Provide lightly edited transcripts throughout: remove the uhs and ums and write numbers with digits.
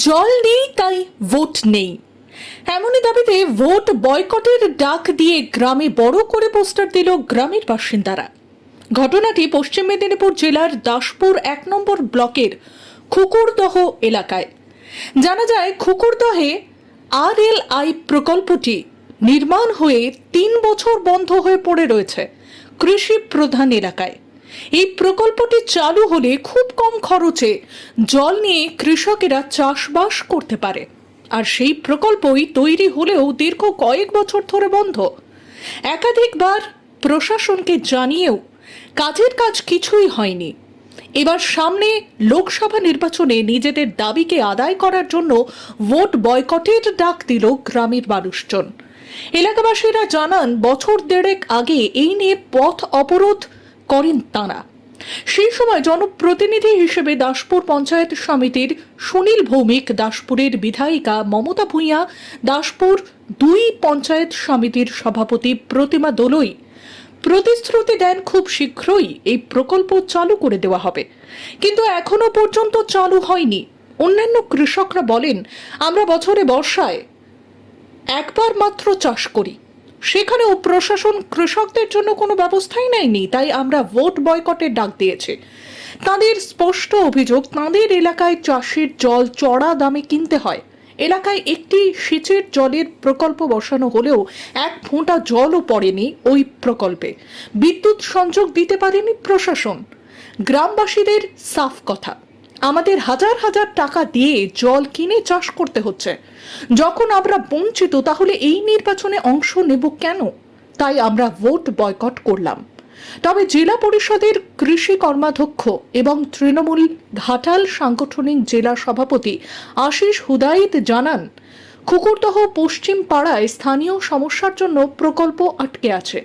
জল নেই তাই ভোট নেই, এমনই দাবিতে ভোট বয়কটের ডাক দিয়ে গ্রামে বড় করে পোস্টার দিল গ্রামের বাসিন্দারা। ঘটনাটি পশ্চিম মেদিনীপুর জেলার দাসপুর 1 নম্বর ব্লকের খুকুরদহ এলাকায়। জানা যায় খুকুরদহে RLI প্রকল্পটি নির্মাণ হয়ে 3 বছর বন্ধ হয়ে পড়ে রয়েছে কৃষি প্রধান এলাকায়। এই প্রকল্পটি চালু হলে খুব কম খরচে জল নিয়ে কৃষকেরা চাষবাস করতে পারে, আর সেই প্রকল্পই তৈরি হলেও দীর্ঘ কয়েক বছর ধরে বন্ধ। একাধিকবার প্রশাসনকে জানিয়েও কাজের কাজ কিছুই হয়নি। এবার সামনে লোকসভা নির্বাচনে নিজেদের দাবিকে আদায় করার জন্য ভোট বয়কটের ডাক দিল গ্রামের মানুষজন। এলাকাবাসীরা জানান, বছর দেড়েক আগে এই নিয়ে পথ অবরোধ করেন তাঁরা। সেই সময় জনপ্রতিনিধি হিসেবে দাসপুর পঞ্চায়েত সমিতির সুনীল ভৌমিক, দাসপুরের বিধায়িকা মমতা ভূঁইয়া, দাসপুর 2 পঞ্চায়েত সমিতির সভাপতি প্রতিমা দোলই প্রতিশ্রুতি দেন খুব শীঘ্রই এই প্রকল্প চালু করে দেওয়া হবে, কিন্তু এখনো পর্যন্ত চালু হয়নি। অন্যান্য কৃষকরা বলেন, আমরা বছরে বর্ষায় একবার মাত্র চাষ করি, সেখানেও প্রশাসন কৃষকদের জন্য কোনো ব্যবস্থাই নেয়নি, তাই আমরা ভোট বয়কটের ডাক দিয়েছি। তাদের স্পষ্ট অভিযোগ, তাদের এলাকায় চাষের জল চড়া দামে কিনতে হয়। এলাকায় একটি সেচের জলের প্রকল্প বসানো হলেও এক ফোঁটা জলও পড়েনি ওই প্রকল্পে। বিদ্যুৎ সংযোগ দিতে পারেনি প্রশাসন। গ্রামবাসীদের সাফ কথা, আমাদের হাজার হাজার টাকা দিয়ে জল কিনে চাষ করতে হচ্ছে। যখন আমরা বঞ্চিত, তাহলে এই নির্বাচনে অংশ নেব কেন? তাই আমরা ভোট বয়কট করলাম। তবে জেলা পরিষদের কৃষি কর্মাধ্যক্ষ এবং তৃণমূল ঘাটাল সাংগঠনিক জেলা সভাপতি আশিস হুদাইত জানান, খুকুরদহ পশ্চিম পাড়ায় স্থানীয় সমস্যার জন্য প্রকল্প আটকে আছে।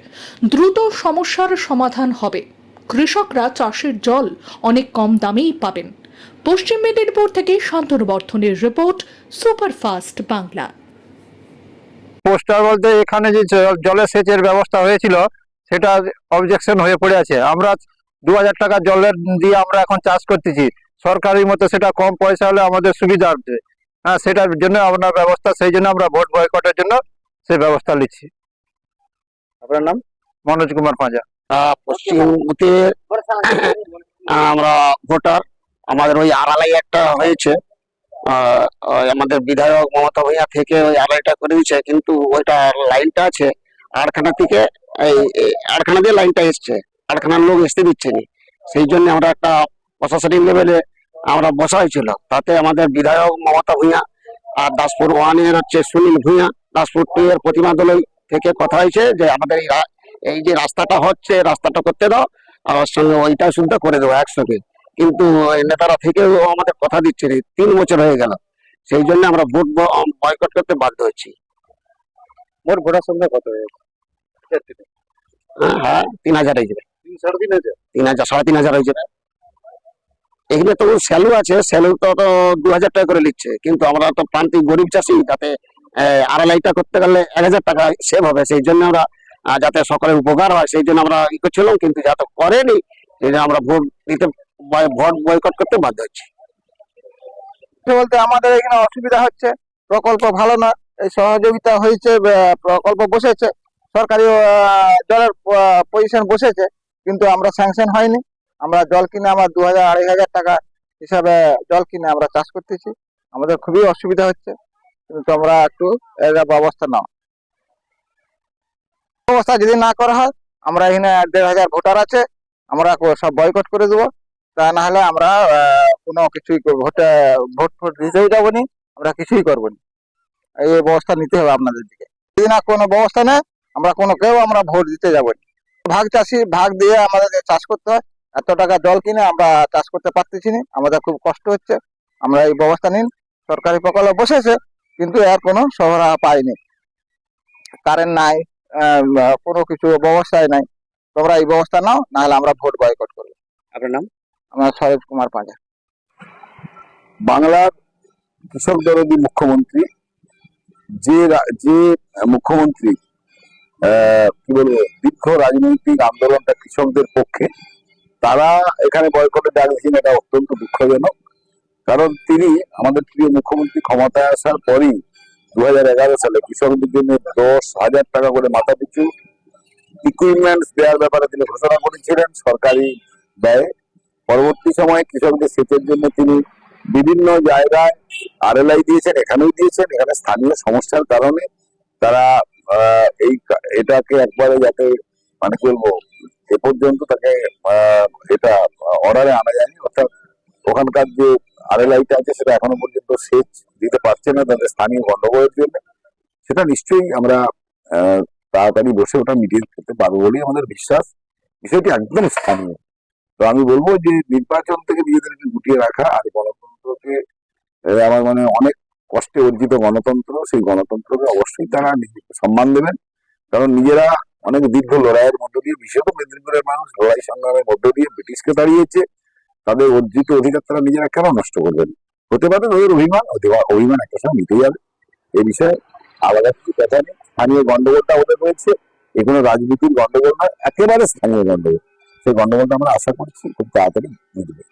দ্রুত সমস্যার সমাধান হবে। কৃষকরা চাষের জল অনেক কম দামেই পাবেন। পশ্চিম মেদিনীপুর থেকে শান্তনু বর্ধনের রিপোর্ট, সুপারফাস্ট বাংলা। পোস্টার বলতে এখানে যে জলের সেচের ব্যবস্থা হয়েছিল সেটা অবজেকশন হয়ে পড়ে আছে। আমরা 2000 টাকা জলের দিয়ে আমরা এখন চাষ করতেছি, সরকারি মতো সেটা কম পয়সা হলে আমাদের সুবিধা হবে। হ্যাঁ, সেটার জন্য আপনার ব্যবস্থা, সেই জন্য আমরা ভোট বয়কটের জন্য সেই ব্যবস্থা নিচ্ছি। আপনার নাম? মনোজ কুমার পাঁজা। পশ্চিমবঙ্গে আমরা ভোটার, আমাদের ওই আড়ালাই একটা হয়েছে, আমাদের বিধায়ক মমতা ভূঁইয়া থেকে ওই আড়াইটা করে দিচ্ছে, কিন্তু ওইটা লাইনটা আছে আড়খানা থেকে, এই আড়খানা দিয়ে লাইনটা এসছে, আড়খানার লোক আসতে দিচ্ছে না। সেই জন্য আমরা একটা প্রশাসনিক লেভেলে আমরা বসা হয়েছিল, তাতে আমাদের বিধায়ক মমতা ভূঁইয়া আর দাসপুর 1 এর হচ্ছে সুনীল ভূঁইয়া, দাসপুর 2 এর প্রতিমা দলই থেকে কথা হয়েছে যে আমাদের এই যে রাস্তাটা হচ্ছে, রাস্তাটা করতে দাও, আর ওর সঙ্গে ওইটা শুদ্ধ করে দেবো একসঙ্গে। কিন্তু নেতারা থেকেও আমাদের কথা দিচ্ছে না, 3 বছর হয়ে গেল। সেই জন্য আমরা ভোট বয়কট করতে বাধ্য হচ্ছি। মোট ভোটার সংখ্যা কত হয়েছে? হ্যাঁ, 3000 হয়ে যাবে, 3,500 3,000 হয়ে যাবে। এখানে তো স্যালু আছে, স্যালু তো 2000 টাকা করে নিচ্ছে, কিন্তু আমরা তো প্রান্তিক গরিব চাষি, যাতে আড়াইটা করতে গেলে 1000 টাকা সেভ হবে। সেই জন্য আমরা যাতে সকলের উপকার হয় সেই জন্য আমরা ই করছিলাম, কিন্তু যাতে করেনি সেই জন্য আমরা ভোট বয়কট করতে বাধ্য হচ্ছি। বলতে আমাদের এখানে অসুবিধা হচ্ছে, প্রকল্প ভালো না, এই সহযোগিতা হয়েছে, প্রকল্প বসেছে, সরকারি জলের পজিশন বসেছে, কিন্তু আমরা স্যাংশন হয়নি। আমরা জল কিনে আমার 2000-2500 টাকা হিসাবে জল কিনে আমরা চাষ করতেছি। আমাদের খুবই অসুবিধা হচ্ছে, কিন্তু তোমরা একটু এর ব্যবস্থা নাও। ব্যবস্থা যদি না করা হয়, আমরা এখানে 1500 ভোটার আছে, আমরা সব বয়কট করে দেবো। তা না হলে আমরা কোনো কিছুই ভোট দিতেও যাবো নি, আমরা কিছুই করবো না। এই ব্যবস্থা নিতে হবে আপনাদের দিকে। যদি না কোনো ব্যবস্থা নেয়, আমরা আমরা ভোট দিতে যাবো না। ভাগ চাষি, ভাগ দিয়ে আমাদের চাষ করতে হয়। এত টাকা জল কিনে আমরা চাষ করতে পারতেছি না, আমাদের খুব কষ্ট হচ্ছে। আমরা এই ব্যবস্থা নিন। সরকারি প্রকল্প বসেছে, কিন্তু এর কোনো সরবরাহ পাইনি, কারেন্ট নাই, কোনো কিছু ব্যবস্থাই নাই। তোমরা এই ব্যবস্থা নাও, না হলে আমরা ভোট বয়কট করবো। আপনার নাম? আমার সরোজ কুমার পাঁজা। বাংলার কৃষক দরদি মুখ্যমন্ত্রী, যে মুখ্যমন্ত্রী কি বলবো, দীর্ঘ রাজনৈতিক আন্দোলনটা কৃষকদের পক্ষে, তারা এখানে বয়কটের ডাক দিয়েছেন, এটা অত্যন্ত দুঃখজনক। কারণ তিনি আমাদের প্রিয় মুখ্যমন্ত্রী ক্ষমতায় আসার পরই 2011 সালে কৃষকদের জন্য 10,000 টাকা করে মাথা পিছু ইকুইপমেন্টস দেওয়ার ব্যাপারে তিনি ঘোষণা করেছিলেন সরকারি ব্যয়ে। পরবর্তী সময়ে কৃষকদের সেচের জন্য তিনি বিভিন্ন জায়গায় আরএলআই দিয়েছেন, এখানেও দিয়েছেন। এখানে স্থানীয় সমস্যার কারণে তারা এটাকে একবারে যাতে মানে কি বলবো এ পর্যন্ত তাকে এটা অর্ডারে আনা যায়নি, অর্থাৎ ওখানকার যে আরএলআইটা আছে সেটা এখনো পর্যন্ত সেচ দিতে পারছে না তাদের স্থানীয় গন্ডগোলের জন্য। সেটা নিশ্চয়ই আমরা তাড়াতাড়ি বসে ওটা মিটিয়ে ফেলতে পারবো বলেই আমাদের বিশ্বাস। বিষয়টি একদম স্থানীয়। তো আমি বলবো যে নির্বাচন থেকে নিজেদেরকে গুটিয়ে রাখা আর গণতন্ত্রকে আমার মানে অনেক কষ্টে অর্জিত গণতন্ত্র, সেই গণতন্ত্রকে অবশ্যই তারা নিজেকে সম্মান দেবেন। কারণ নিজেরা অনেক দীর্ঘ লড়াইয়ের মধ্য দিয়ে, বিশেষত মেদিনীপুরের মানুষ লড়াই সংগ্রামের মধ্য দিয়ে ব্রিটিশকে দাঁড়িয়েছে। তাদের অর্জিত অধিকার তারা নিজেরা কেন নষ্ট করবেন? হতে পারে ওদের অভিমান একটা সময় মিটে যাবে। এই বিষয়ে আলাদা কিছু কথা নেই। স্থানীয় গন্ডগোলটা ওদের রয়েছে, এগুলো রাজনীতির গন্ডগোল নয়, একেবারে স্থানীয় গন্ডগোল। সেই গন্ডগোলটা আমরা আশা করছি খুব তাড়াতাড়ি মিটবে।